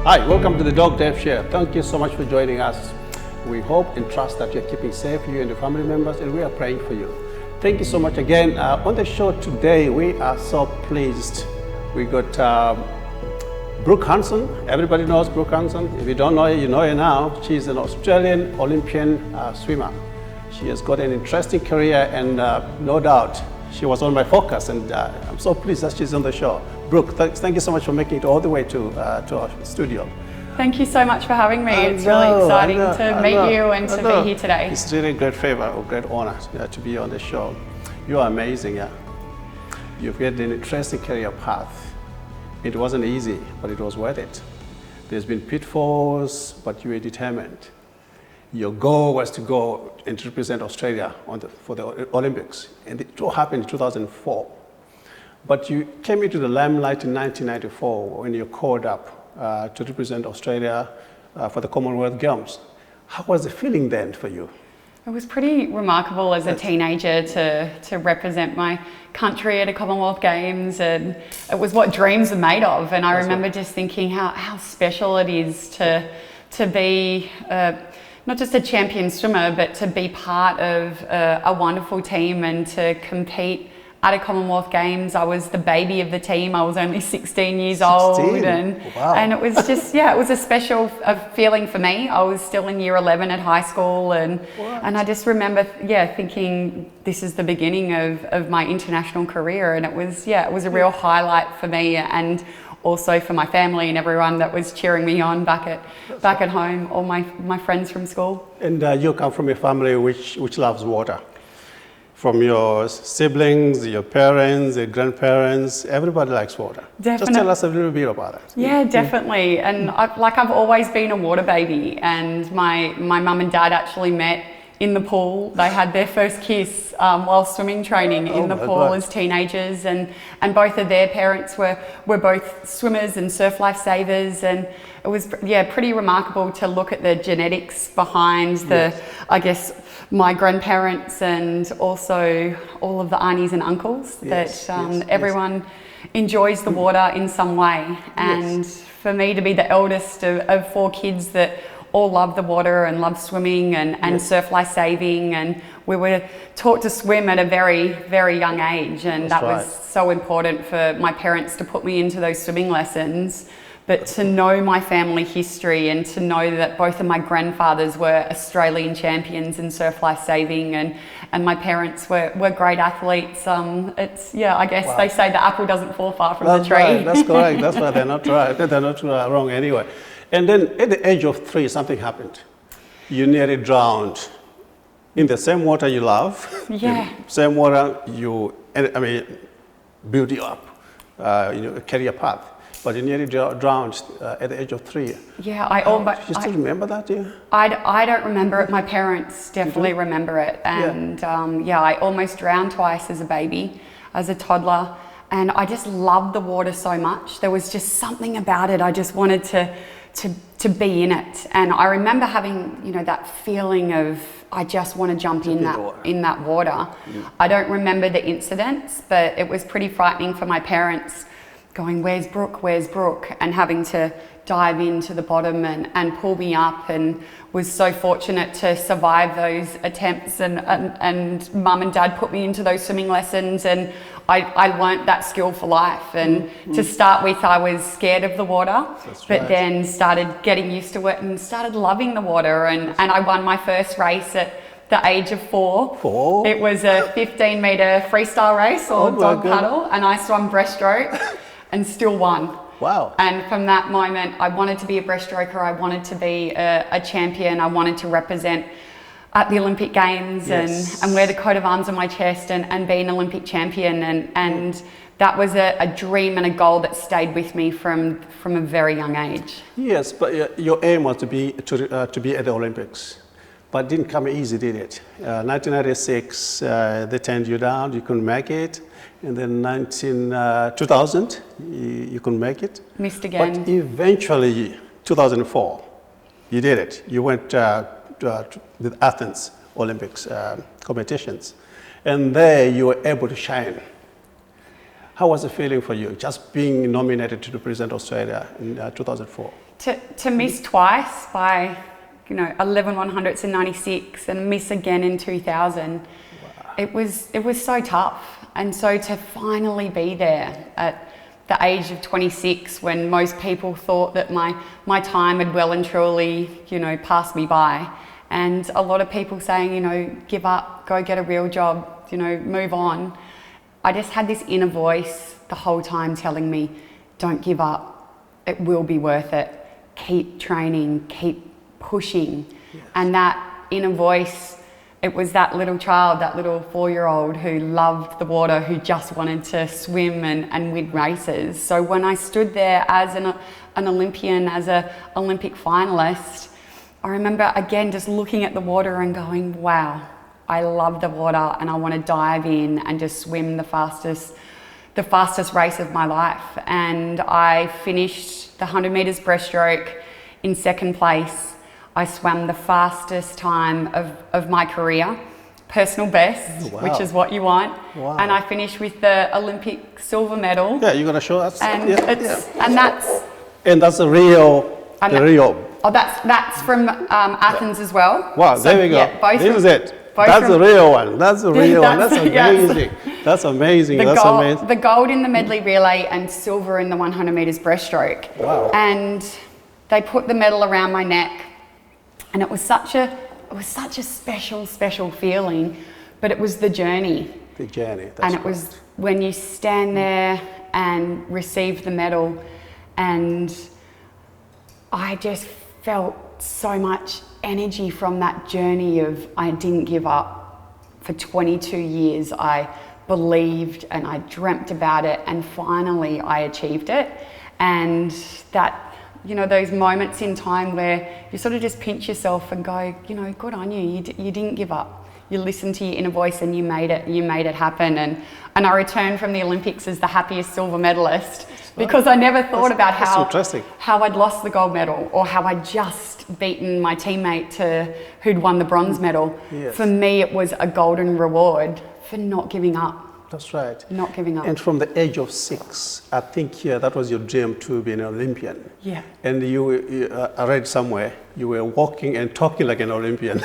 Hi, welcome to the Dog Dev Share. Thank you so much for joining us. We hope and trust that you're keeping safe, you and your family members, and we are praying for you. Thank you so much again. On the show today, we are so pleased. We got Brooke Hanson. Everybody knows Brooke Hanson. If you don't know her, you know her now. She's an Australian Olympian swimmer. She has got an interesting career, and no doubt she was on my focus, and I'm so pleased that she's on the show. Brooke, thank you so much for making it all the way to our studio. Thank you so much for having me. It's really exciting to meet you and to be here today. It's really a great favor or great honor to be on the show. You are amazing. Yeah. You've had an interesting career path. It wasn't easy, but it was worth it. There's been pitfalls, but you were determined. Your goal was to go and represent Australia for the Olympics, and it all happened in 2004. But you came into the limelight in 1994 when you called up to represent Australia for the Commonwealth Games. How was the feeling then for you? It was pretty remarkable as a teenager to represent my country at a Commonwealth Games, and it was what dreams are made of. And I remember just thinking how special it is to be not just a champion swimmer, but to be part of a wonderful team and to compete at a Commonwealth Games. I was the baby of the team. I was only 16 years old, and it was just, it was a special feeling for me. I was still in year 11 at high school, and I just remember, thinking this is the beginning of my international career, and it was a real highlight for me, and also for my family and everyone that was cheering me on back at home, all my friends from school. And you come from a family which loves water. From your siblings, your parents, your grandparents, everybody likes water. Definitely. Just tell us a little bit about it. Yeah, definitely. And I've always been a water baby, and my mum and dad actually met in the pool. They had their first kiss while swimming training in the pool as teenagers, and both of their parents were both swimmers and surf lifesavers, and it was pretty remarkable to look at the genetics behind my grandparents, and also all of the aunties and uncles everyone enjoys the water in some way. And for me to be the eldest of 4 kids that all love the water and love swimming and surf life saving, and we were taught to swim at a very, very young age, and that was so important for my parents to put me into those swimming lessons. But to know my family history and to know that both of my grandfathers were Australian champions in surf life saving, and my parents were great athletes. I guess they say the apple doesn't fall far from the tree. Right. That's correct. That's why they're not right. They're not wrong anyway. And then at the age of 3, something happened. You nearly drowned in the same water you love. Yeah. The same water build you up, career path. But you nearly drowned at the age of 3. Yeah, you still remember that? Yeah. I don't remember it. My parents definitely remember it, and I almost drowned twice as a baby, as a toddler, and I just loved the water so much. There was just something about it. I just wanted to be in it, and I remember having that feeling of I just want to jump in that water. I don't remember the incidents, but it was pretty frightening for my parents, going, where's Brooke? And having to dive into the bottom and pull me up, and was so fortunate to survive those attempts, and mum and dad put me into those swimming lessons, and I learnt that skill for life. And to start with, I was scared of the water, then started getting used to it and started loving the water, and I won my first race at the age of 4. It was a 15-metre freestyle race or dog paddle, and I swam breaststroke and still won. Wow. And from that moment, I wanted to be a breaststroker. I wanted to be a champion. I wanted to represent at the Olympic Games and wear the coat of arms on my chest and be an Olympic champion. And that was a dream and a goal that stayed with me from a very young age. Yes, but your aim was to be at the Olympics. But it didn't come easy, did it? 1996, they turned you down, you couldn't make it. And then 2000, you couldn't make it. Missed again. But eventually, 2004, you did it. You went to the Athens Olympics competitions. And there you were able to shine. How was the feeling for you, just being nominated to represent Australia in 2004? To miss twice by, 11 100s in 96 and miss again in 2000, it was so tough. And so to finally be there at the age of 26, when most people thought that my time had well and truly, passed me by, and a lot of people saying, give up, go get a real job, move on. I just had this inner voice the whole time telling me, don't give up, it will be worth it. Keep training, keep pushing. Yes. And that inner voice, it was that little child, that little 4-year-old who loved the water, who just wanted to swim and win races. So when I stood there as an Olympian, as an Olympic finalist, I remember again just looking at the water and going, wow, I love the water and I want to dive in and just swim the fastest race of my life. And I finished the 100 metres breaststroke in second place. I swam the fastest time of my career, personal best, wow. which is what you want. Wow. And I finished with the Olympic silver medal. Yeah, you're gonna show us. And and that's the Rio. Oh, that's from Athens as well. Wow, so, there we go. Yeah, this is it. That's the real one. That's the real one. That's amazing. Yes. That's amazing. Amazing. The gold in the medley relay and silver in the 100 metres breaststroke. Wow. And they put the medal around my neck, and it was such a special feeling. But it was the journey. The journey. And it was when you stand there and receive the medal, and I just felt so much energy from that journey of I didn't give up. For 22 years I believed and I dreamt about it, and finally I achieved it. And that, those moments in time where you sort of just pinch yourself and go, good on you, you didn't give up. You listened to your inner voice and you made it happen. And I returned from the Olympics as the happiest silver medalist, because I never thought about how I'd lost the gold medal or how I'd just beaten my teammate who'd won the bronze medal. Yes. For me, it was a golden reward for not giving up. That's right. Not giving up. And from the age of 6, I think that was your dream to be an Olympian. Yeah. And I read somewhere, you were walking and talking like an Olympian.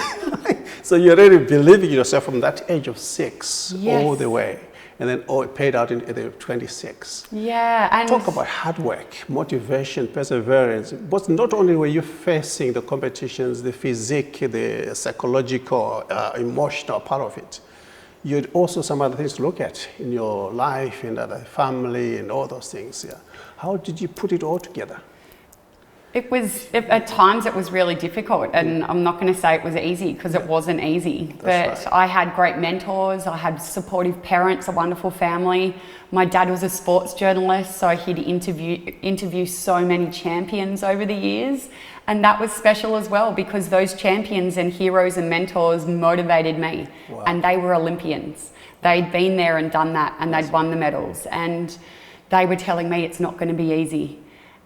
So you're really believing in yourself from that age of 6 yes. all the way. And then it paid out at the 26. Yeah. And talk about hard work, motivation, perseverance. But not only were you facing the competitions, the physique, the psychological, emotional part of it, you had also some other things to look at in your life, in the family, and all those things. Yeah. How did you put it all together? At times it was really difficult, and I'm not going to say it was easy, because it wasn't easy. But I had great mentors, I had supportive parents, a wonderful family. My dad was a sports journalist, so he'd interview so many champions over the years. And that was special as well, because those champions and heroes and mentors motivated me. Wow. And they were Olympians. They'd been there and done that, and they'd won the medals. And they were telling me it's not going to be easy.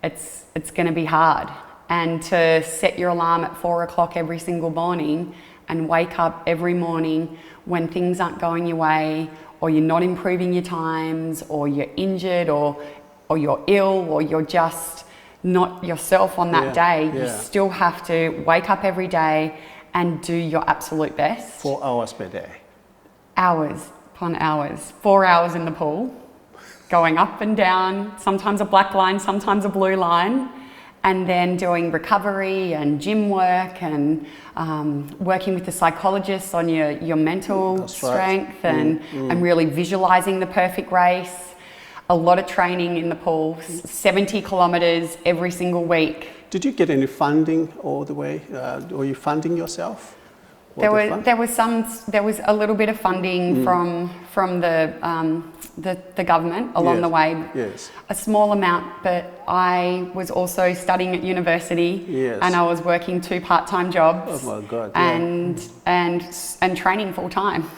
It's going to be hard. And to set your alarm at 4 o'clock every single morning and wake up every morning when things aren't going your way, or you're not improving your times, or you're injured, or you're ill, or you're just not yourself on that day, you still have to wake up every day and do your absolute best. 4 hours per day. Hours upon hours. 4 hours in the pool, going up and down, sometimes a black line, sometimes a blue line, and then doing recovery and gym work and working with the psychologists on your mental strength and really visualizing the perfect race. A lot of training in the pool, 70 kilometres every single week. Did you get any funding all the way? Were you funding yourself? There was a little bit of funding from the government along the way. Yes. A small amount, but I was also studying at university. Yes. And I was working 2 part-time jobs. Oh my God. And training full time.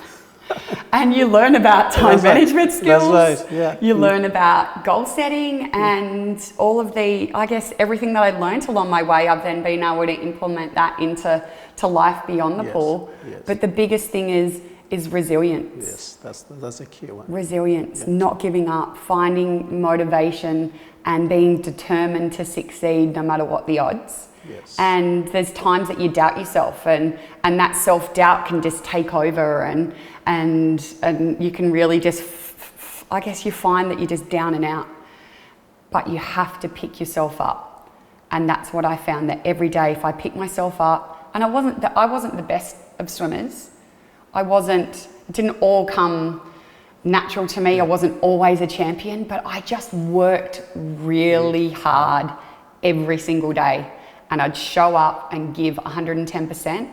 And you learn about time management skills. That's right. Yeah. You learn about goal setting and all of everything that I learned along my way, I've then been able to implement that into life beyond the pool. Yes. But the biggest thing is is resilience. Yes, that's a key one. Resilience, not giving up, finding motivation and being determined to succeed no matter what the odds. Yes. And there's times that you doubt yourself, and that self-doubt can just take over, and you can really just, I guess you find that you're just down and out. But you have to pick yourself up. And that's what I found, that every day if I pick myself up, and I wasn't the best of swimmers. It didn't all come natural to me. I wasn't always a champion, but I just worked really hard every single day, and I'd show up and give 110%,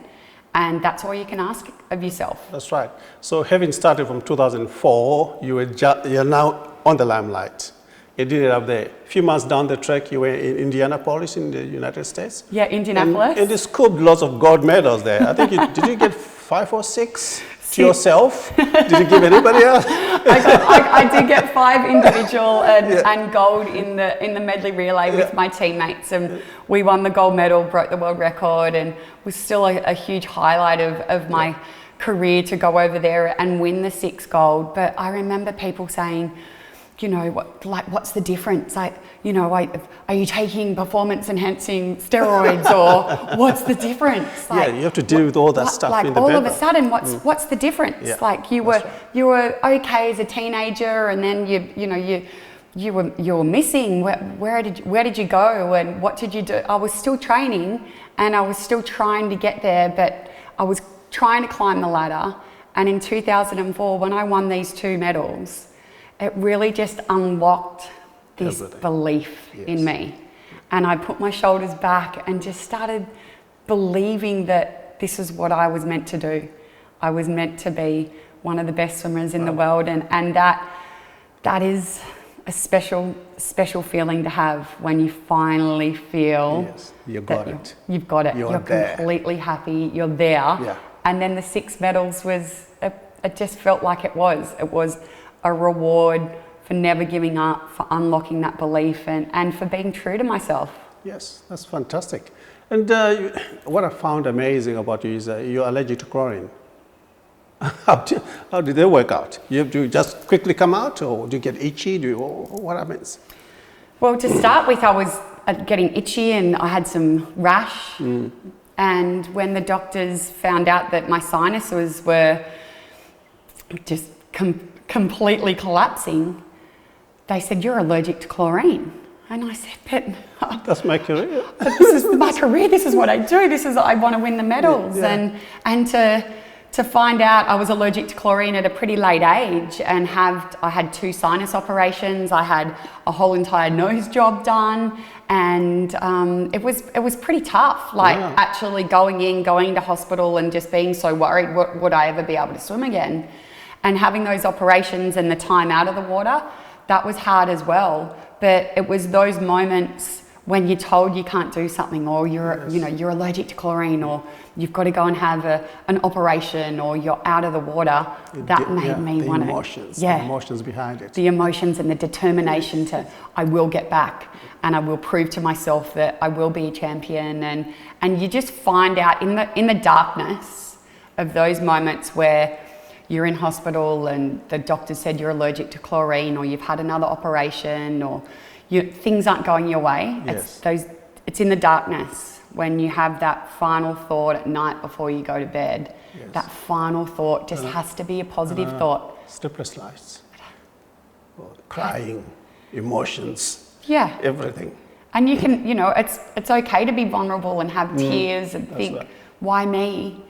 and that's all you can ask of yourself. That's right. So having started from 2004, you're now on the limelight. You did it up there. A few months down the track, you were in Indianapolis in the United States. Yeah, Indianapolis. And you scooped lots of gold medals there. I think did you get 5 or 6 to yourself? Did you give anybody else? I did get 5 individual and gold in the medley relay with my teammates, and we won the gold medal, broke the world record, and was still a huge highlight of my career to go over there and win the 6 gold. But I remember people saying, you know, what's the difference? Like, you know, are you taking performance-enhancing steroids, or what's the difference? Like, you have to deal with all that stuff in the all bedroom. of a sudden, what's the difference? Yeah, like you were okay as a teenager, and then you were missing. Where did you go, and what did you do? I was still training, and I was still trying to get there, but I was trying to climb the ladder. And in 2004, when I won these 2 medals, it really just unlocked this belief in me. And I put my shoulders back and just started believing that this is what I was meant to do. I was meant to be one of the best swimmers in the world, and that is a special feeling to have when you finally feel you've got it. You're completely happy, you're there. Yeah. And then the 6 medals it just felt like it was a reward for never giving up, for unlocking that belief, and for being true to myself. Yes, that's fantastic. And what I found amazing about you is you're allergic to chlorine. How did they work out? Do you just quickly come out, or do you get itchy? What happens? Well, to start with, I was getting itchy and I had some rash. And when the doctors found out that my sinuses were just completely collapsing, they said, "You're allergic to chlorine." And I said, "But that's my career. But this is my career. This is what I do. I want to win the medals." And to find out I was allergic to chlorine at a pretty late age, and I had 2 sinus operations. I had a whole entire nose job done, and it was pretty tough. Actually going to hospital and just being so worried, would I ever be able to swim again? And having those operations and the time out of the water, that was hard as well. But it was those moments when you're told you can't do something, or you're allergic to chlorine, or you've got to go and have an operation, or you're out of the water. That made me want to. The emotions behind it. The emotions and the determination I will get back, and I will prove to myself that I will be a champion. And you just find out in the darkness of those moments where you're in hospital and the doctor said you're allergic to chlorine, or you've had another operation, or things aren't going your way. Yes. It's in the darkness when you have that final thought at night before you go to bed. Yes. That final thought just has to be a positive thought. Sleepless nights, crying, emotions, everything. And you can, it's okay to be vulnerable and have tears and think, why me?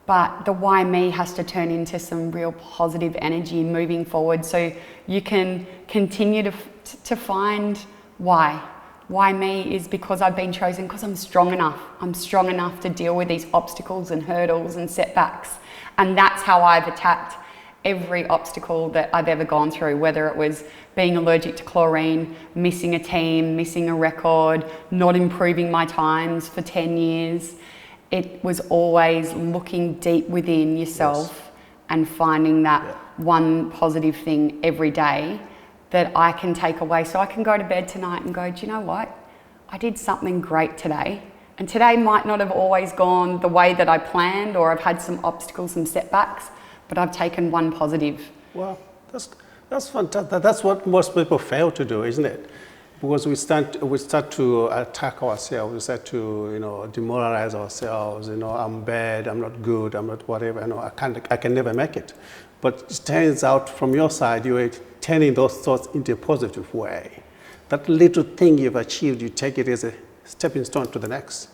But the why me has to turn into some real positive energy moving forward, so you can continue to find why. Why me is because I've been chosen, because I'm strong enough. I'm strong enough to deal with these obstacles and hurdles and setbacks. And that's how I've attacked every obstacle that I've ever gone through, whether it was being allergic to chlorine, missing a team, missing a record, not improving my times for 10 years. It was always looking deep within yourself and finding that one positive thing every day that I can take away, so I can go to bed tonight and go, do you know what? I did something great today. And today might not have always gone the way that I planned, or I've had some obstacles, some setbacks, but I've taken one positive. Well, that's fantastic. That's what most people fail to do, isn't it? Because we start to attack ourselves. We start to demoralize ourselves. I'm bad. I'm not good. I'm not whatever. I can never make it. But it turns out from your side, you're turning those thoughts into a positive way. That little thing you've achieved, you take it as a stepping stone to the next.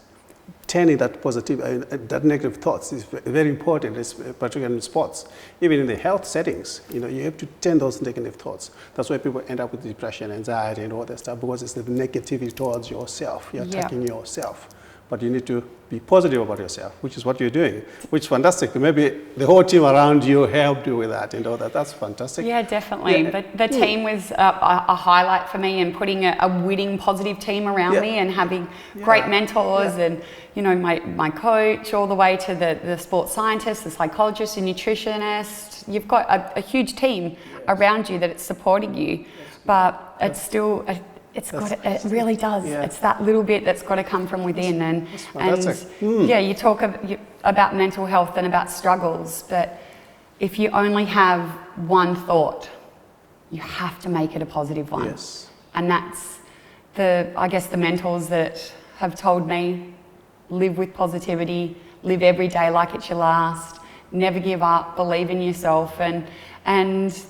Turning that positive, that negative thoughts is very important, particularly in sports. Even in the health settings, you have to turn those negative thoughts. That's why people end up with depression, anxiety, and all that stuff, because it's the negativity towards yourself. You're attacking yourself. But you need to be positive about yourself, which is what you're doing, which is fantastic. Maybe the whole team around you helped you with that and all that. That's fantastic. Yeah, definitely. Yeah. The team was a highlight for me, and putting a winning, positive team around me, and having great mentors, and my coach, all the way to the sports scientist, the psychologist, the nutritionist. You've got a huge team around you that it's supporting you, but it's still. It really does. Yeah. It's that little bit that's got to come from within, and you talk about mental health and about struggles, but if you only have one thought, you have to make it a positive one. Yes. And that's the mentors that have told me, live with positivity, live every day like it's your last, never give up, believe in yourself, and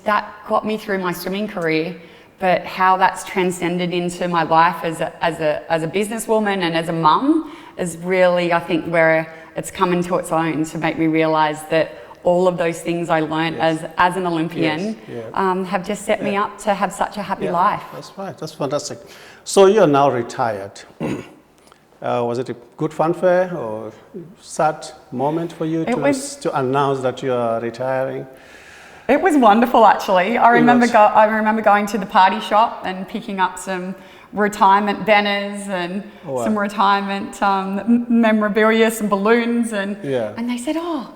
that got me through my swimming career. But how that's transcended into my life as a businesswoman and as a mum is really, I think, where it's come into its own to make me realise that all of those things I learned as an Olympian have just set me up to have such a happy life. That's right. That's fantastic. So you're now retired. Was it a good fanfare or sad moment for you to announce that you are retiring? It was wonderful, actually. I remember going to the party shop and picking up some retirement banners and some retirement memorabilia, some balloons, and they said, "Oh,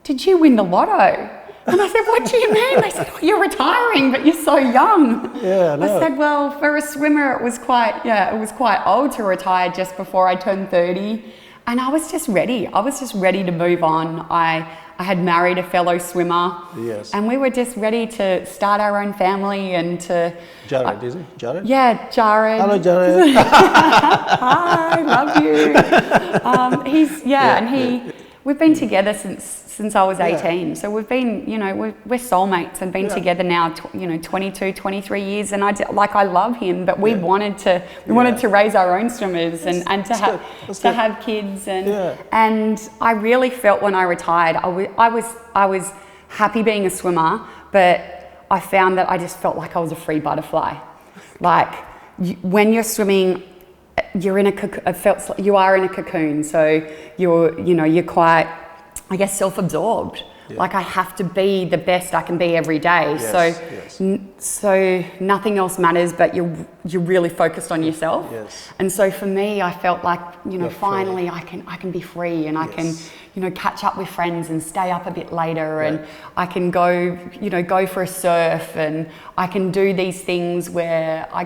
did you win the lotto?" And I said, "What do you mean?" They said, "Oh, you're retiring, but you're so young." Yeah, no. I said, "Well, for a swimmer, it was quite old to retire just before I turned 30, and I was just ready. I was just ready to move on. I had married a fellow swimmer, and we were just ready to start our own family and to... Jared, is it? Jared? Yeah, Jared. Hello, Jared. Hi, love you. We've been together since I was 18, so we've been, we're soulmates and been together now, 22, 23 years, and I love him, but we wanted to raise our own swimmers and to have kids, and I really felt when I retired, I was happy being a swimmer, but I found that I just felt like I was a free butterfly. Like when you're swimming, you are in a cocoon, so you're quite, I guess, self-absorbed. Like I have to be the best I can be every day. So nothing else matters, but you're really focused on yourself. And so for me, I felt like finally I can be free, and I can catch up with friends and stay up a bit later, and I can go for a surf, and I can do these things where I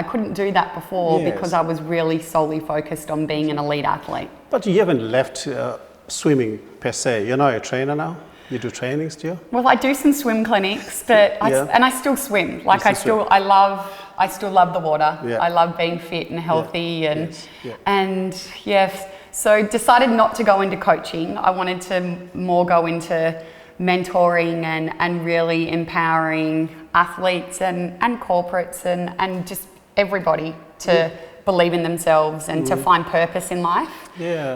couldn't do that before because I was really solely focused on being an elite athlete. But you haven't left swimming per se. You're not a trainer now? You do training still? Well, I do some swim clinics, but I still swim. Like I still love the water. I love being fit and healthy, and so decided not to go into coaching. I wanted to more go into mentoring and really empowering athletes and corporates and just everybody to believe in themselves and to find purpose in life.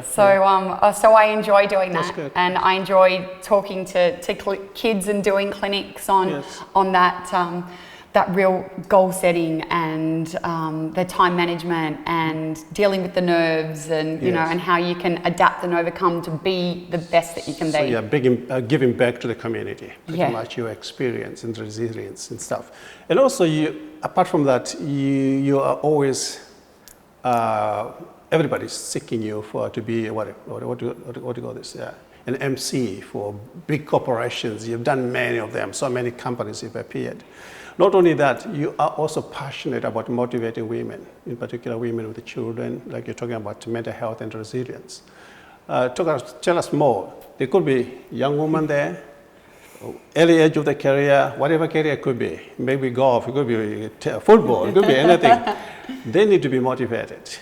So I enjoy doing that, and I enjoy talking to kids and doing clinics on that real goal setting and the time management and dealing with the nerves and and how you can adapt and overcome to be the best that you can be. So giving back to the community, pretty much your experience and resilience and stuff. And also, apart from that, you are always everybody's seeking you to be what do you call this? An MC for big corporations. You've done many of them. So many companies have appeared. Not only that, you are also passionate about motivating women, in particular women with children, like you're talking about mental health and resilience. Tell us more. There could be young women there early age of the career, whatever career it could be, maybe golf, it could be football, it could be anything. They need to be motivated.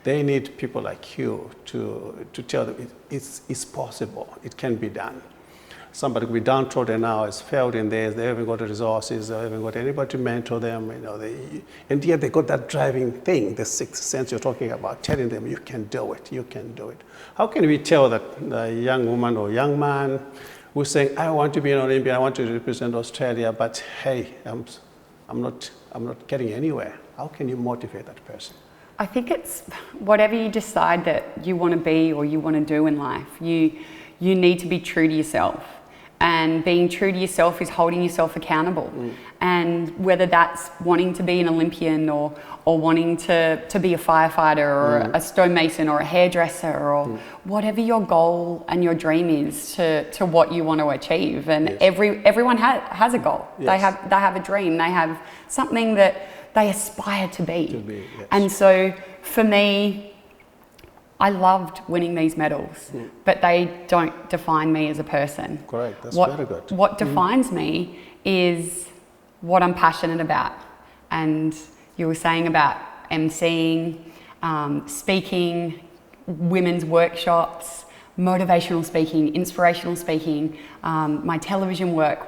They need people like you to tell them it's possible, it can be done. Somebody could be downtrodden now, has failed in this, they haven't got the resources, they haven't got anybody to mentor them, and yet they got that driving thing, the sixth sense you're talking about, telling them you can do it, you can do it. How can we tell that a young woman or young man who's saying, I want to be an Olympian, I want to represent Australia, but hey, I'm not getting anywhere. How can you motivate that person? I think it's whatever you decide that you want to be or you want to do in life, you need to be true to yourself. And being true to yourself is holding yourself accountable. And whether that's wanting to be an Olympian or wanting to be a firefighter or a stonemason or a hairdresser or whatever your goal and your dream is to what you want to achieve. And everyone has a goal. They have a dream. They have something that they aspire to be. And so for me, I loved winning these medals, but they don't define me as a person. Correct, that's very good. What defines me is what I'm passionate about. And you were saying about emceeing, speaking, women's workshops, motivational speaking, inspirational speaking, my television work,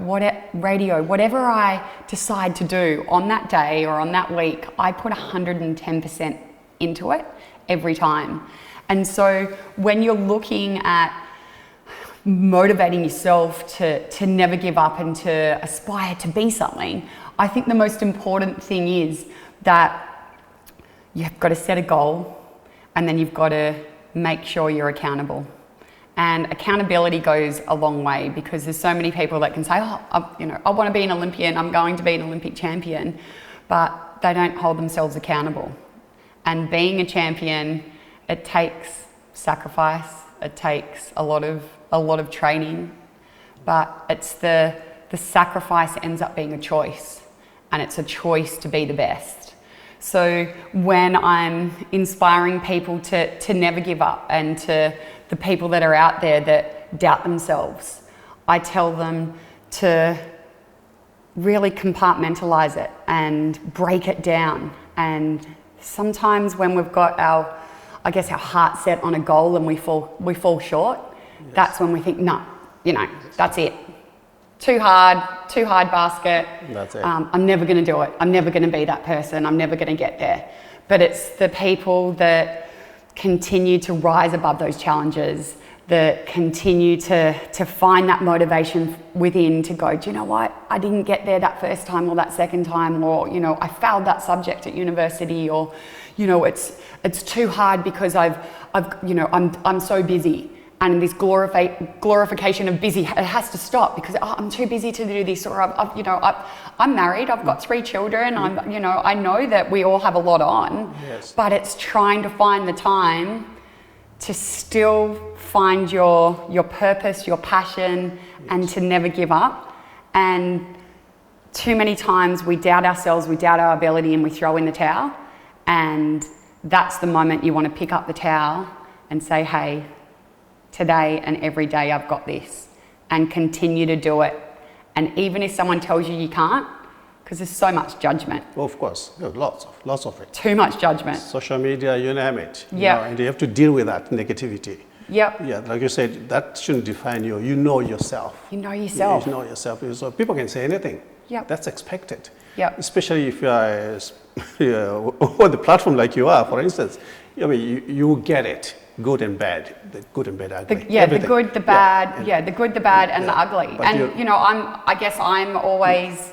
radio, whatever I decide to do on that day or on that week, I put 110% into it every time. And so when you're looking at motivating yourself to never give up and to aspire to be something, I think the most important thing is that you've got to set a goal and then you've got to make sure you're accountable. And accountability goes a long way because there's so many people that can say, I want to be an Olympian, I'm going to be an Olympic champion, but they don't hold themselves accountable. And being a champion, it takes sacrifice, it takes a lot of training, but it's the sacrifice ends up being a choice, and it's a choice to be the best. So when I'm inspiring people to never give up, and to the people that are out there that doubt themselves, I tell them to really compartmentalize it and break it down. And sometimes when we've got our heart set on a goal and we fall short, that's when we think, no, that's it. Too hard basket. That's it. I'm never going to do it. I'm never going to be that person. I'm never going to get there. But it's the people that continue to rise above those challenges, that continue to find that motivation within to go, do you know what? I didn't get there that first time or that second time, or, I failed that subject at university, or, it's too hard because I'm so busy. And this glorification of busy, it has to stop because I'm too busy to do this, or I'm married, I've got 3 children, I know that we all have a lot on, but it's trying to find the time to still find your purpose, your passion, and to never give up. And too many times we doubt ourselves, we doubt our ability, and we throw in the towel. And that's the moment you want to pick up the towel and say, hey, today and every day I've got this, and continue to do it. And even if someone tells you can't, because there's so much judgment. Well, of course, lots of it. Too much judgment. Social media, you name it. Yeah. And you have to deal with that negativity. Yep. Yeah, like you said, that shouldn't define you. You know yourself. You know yourself. You know yourself. So people can say anything. Yep. That's expected. Yep. Especially if you are on the platform like you are, for instance. You get it. Good and bad, the good and bad, ugly. The good, the bad, the good, the bad, and the ugly. But and I'm always,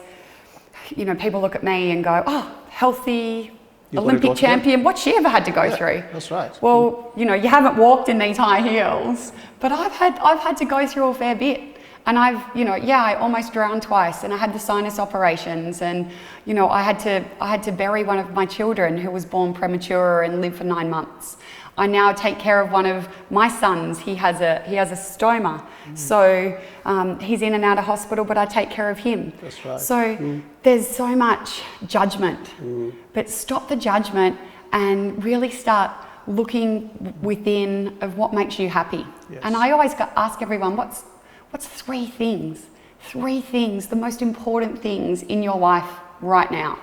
people look at me and go, oh, healthy Olympic champion. What's she ever had to go through? That's right. Well, you haven't walked in these high heels, but I've had to go through a fair bit. And I almost drowned twice, and I had the sinus operations, and I had to bury one of my children who was born premature and lived for 9 months. I now take care of one of my sons. He has a stoma, so he's in and out of hospital, but I take care of him. That's right. So there's so much judgment, but stop the judgment and really start looking within of what makes you happy. Yes. And I always ask everyone, what's 3 things 3 things, the most important things in your life right now.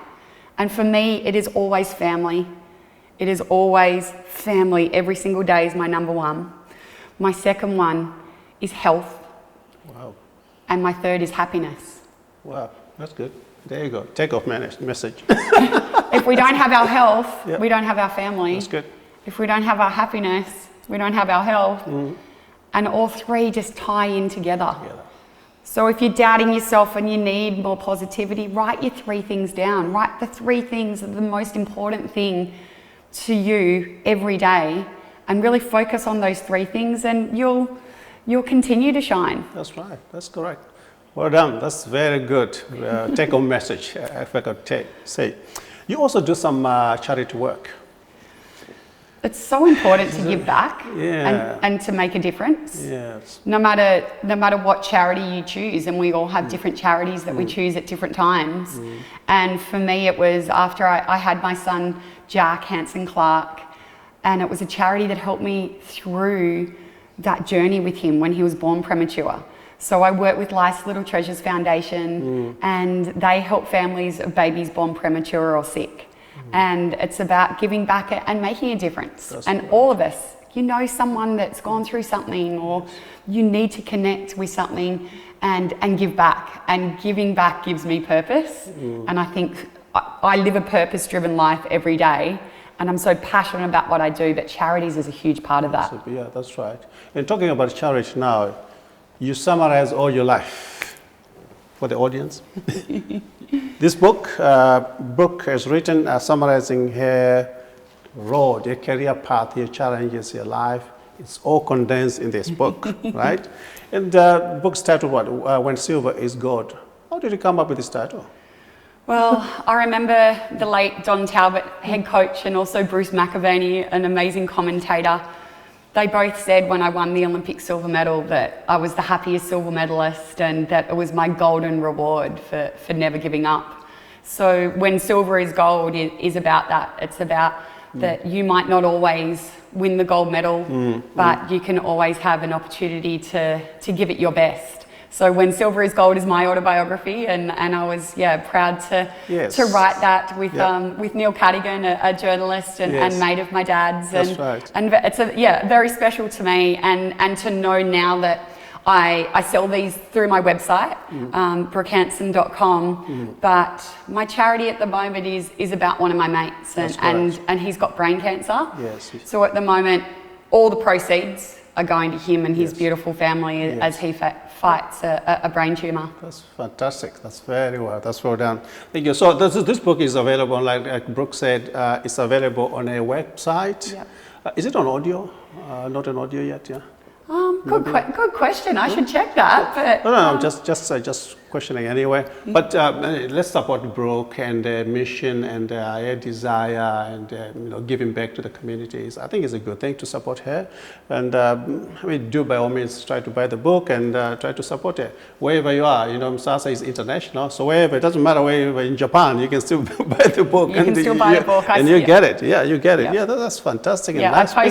And for me, it is always family. It is always family. Every single day is my number 1. My second one is health. Wow. And my third is happiness. Wow, that's good. There you go. Take off message. If we don't have our health, we don't have our family. That's good. If we don't have our happiness, we don't have our health. And all 3 just tie in together. So if you're doubting yourself and you need more positivity, write your 3 things down. Write the 3 things that are the most important thing to you every day, and really focus on those 3 things, and you'll continue to shine. That's right. That's correct. Well done. That's very good. Take home message, if I could say. You also do some charity work. It's so important to give back and to make a difference. Yes. No matter what charity you choose, and we all have different charities that we choose at different times. And for me, it was after I had my son Jack Hanson Clark, and it was a charity that helped me through that journey with him when he was born premature. So I work with Life's Little Treasures Foundation, and they help families of babies born premature or sick. And it's about giving back and making a difference. That's and right. All of us, you know someone that's gone through something, or you need to connect with something and give back. And giving back gives me purpose. And I think I live a purpose-driven life every day, and I'm so passionate about what I do, but charities is a huge part of that. Yeah, that's right. And talking about charity now, you summarize all your life for the audience. This book, Brooke has written summarizing her road, your career path, your challenges, your life. It's all condensed in this book, right? And the book's title, what? When Silver is Gold. How did you come up with this title? Well, I remember the late Don Talbot, head coach, and also Bruce McAvaney, an amazing commentator. They both said when I won the Olympic silver medal that I was the happiest silver medalist, and that it was my golden reward for never giving up. So when silver is gold, it is about that. It's about that you might not always win the gold medal, but you can always have an opportunity to give it your best. So When Silver is Gold is my autobiography, and I was proud to write that with Neil Cadigan, a journalist and mate of my dad's. That's right. And it's very special to me, and to know now that I sell these through my website, brookehanson.com, but my charity at the moment is about one of my mates, and he's got brain cancer. Yes. So at the moment, all the proceeds are going to him and his beautiful family as he fights a brain tumour. That's fantastic. That's very well. That's well done. Thank you. So this book is available, like Brooke said, it's available on a website. Yep. Is it on audio? Not on audio yet, yeah? Good question. I should check that. But no, just questioning anyway. But let's support Brooke and their mission and her desire and giving back to the communities. I think it's a good thing to support her. And do by all means try to buy the book and try to support her wherever you are. Msasa is international, so wherever, it doesn't matter where you are in Japan, you can still buy the book. You can still buy the book. And you get it. Yeah, you get it. Yeah, that's fantastic. Yeah, nice I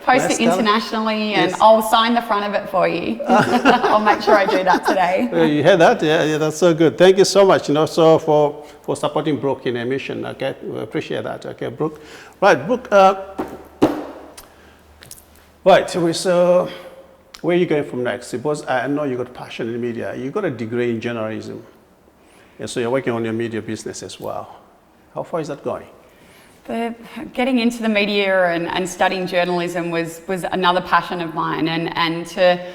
post it internationally, and I'll sign the front of it for you. I'll make sure I do that today. You hear that? Yeah, that's so good. Thank you so much. So for supporting Brooke in her mission. Okay, we appreciate that. Okay, Brooke. Right, Brooke. Right. So where are you going from next? Suppose I know you got passion in media. You got a degree in journalism, and so you're working on your media business as well. How far is that going? Getting into the media and studying journalism was another passion of mine, and to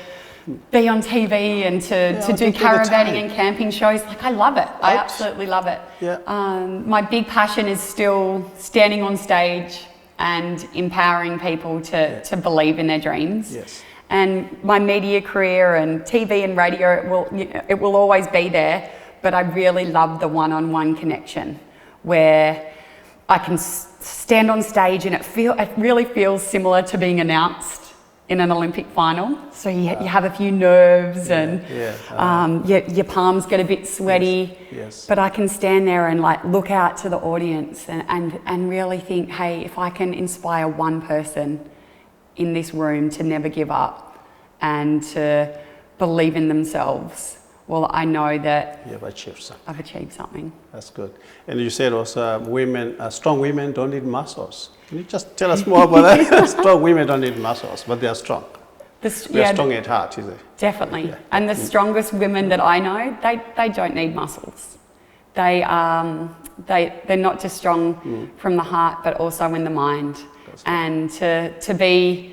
be on TV and to do caravanning and camping shows, I love it. I absolutely love it. Yeah. My big passion is still standing on stage and empowering people to believe in their dreams. Yes. And my media career and TV and radio, it will always be there, but I really love the one-on-one connection where I can stand on stage and it really feels similar to being announced in an Olympic final. So you have a few nerves and your palms get a bit sweaty. Yes. But I can stand there and look out to the audience and really think, hey, if I can inspire one person in this room to never give up and to believe in themselves, well, I know that You've achieved something. I've achieved something. That's good. And you said also strong women don't need muscles. Can you just tell us more about that? Strong women don't need muscles, but they are strong. They're strong at heart, is it? Definitely. Yeah. And the strongest women that I know, they don't need muscles. They're not just strong from the heart, but also in the mind. And to be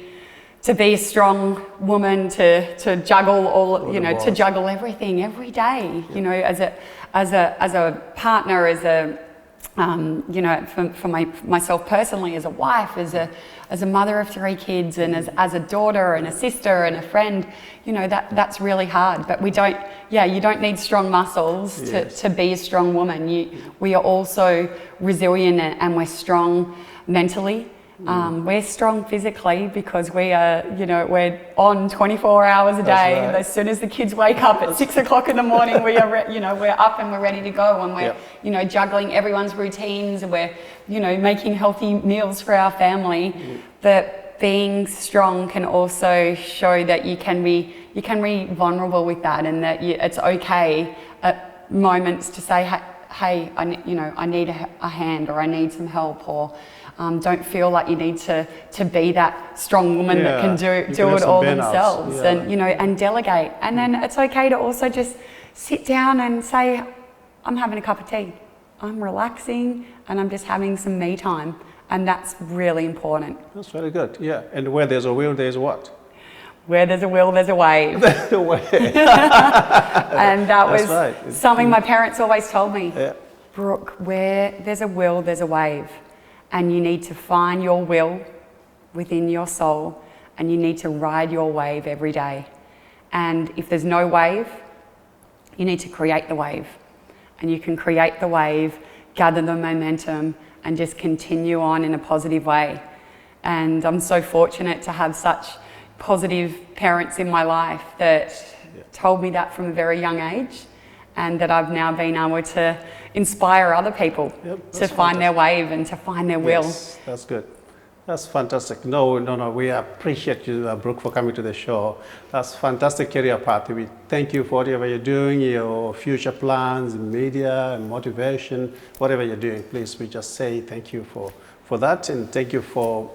a strong woman, to juggle to juggle everything every day, as a partner, for myself personally, as a wife, as a mother of 3 kids, and as a daughter and a sister and a friend, that's really hard. But you don't need strong muscles to be a strong woman. We are also resilient, and we're strong mentally. We're strong physically because we're on 24 hours a day. Right. As soon as the kids wake up at 6 o'clock in the morning, we're up and we're ready to go, and we're juggling everyone's routines, and we're making healthy meals for our family. But being strong can also show that you can be vulnerable with that, and that it's okay at moments to say, hey, I need a hand, or I need some help, or don't feel like you need to be that strong woman that can do it all themselves, and delegate. And then it's okay to also just sit down and say, I'm having a cup of tea, I'm relaxing, and I'm just having some me time. And that's really important. That's very good, yeah. And where there's a will, there's what? Where there's a will, there's a wave. There's a wave. And that was something my parents always told me. Yeah. Brooke, where there's a will, there's a wave. And you need to find your will within your soul, and you need to ride your wave every day. And if there's no wave, you need to create the wave. And you can create the wave, gather the momentum, and just continue on in a positive way. And I'm so fortunate to have such positive parents in my life that told me that from a very young age, and that I've now been able to inspire other people to find their wave and to find their will. Yes, that's good. That's fantastic. No, we appreciate you, Brooke, for coming to the show. That's fantastic career path. We thank you for whatever you're doing, your future plans, media, and motivation, whatever you're doing. Please, we just say thank you for that, and thank you for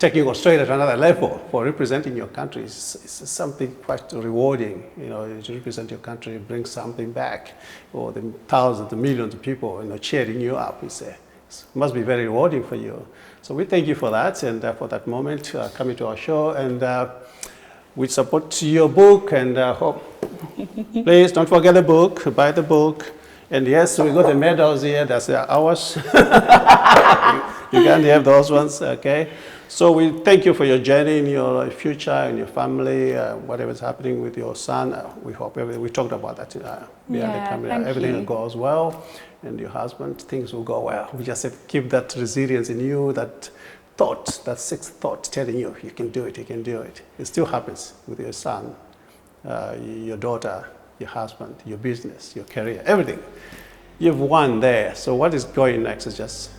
taking Australia to another level, for representing your country. It's something quite rewarding, to represent your country, bring something back, or the thousands, the millions of people, cheering you up. It must be very rewarding for you. So we thank you for that, and for that moment, coming to our show, and we support your book, and hope, please don't forget the book, buy the book. And yes, we got the medals here, that's ours. You can't have those ones, okay? So we thank you for your journey in your future, and your family, whatever's happening with your son. We hope we talked about that behind the camera. Everything goes well, and your husband, things will go well. We just have to keep that resilience in you, that thought, that sixth thought telling you, you can do it, you can do it. It still happens with your son, your daughter, your husband, your business, your career, everything. You've won there. So what is going next is just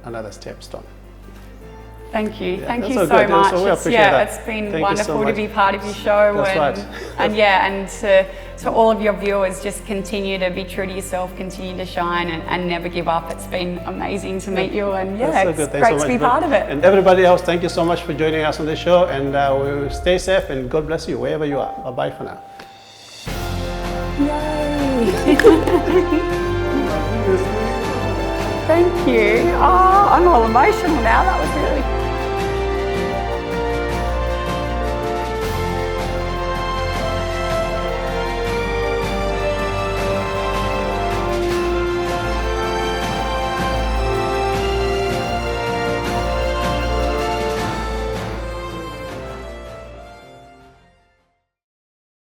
another stepstone. Thank you. Thank you so much. So we appreciate that. It's been wonderful to be part of your show. And to all of your viewers, just continue to be true to yourself, continue to shine, and never give up. It's been amazing to meet you, and it's great to be part of it. And everybody else, thank you so much for joining us on the show, and we'll stay safe, and God bless you wherever you are. Bye-bye for now. Yay! Thank you. Oh, I'm all emotional now. That was really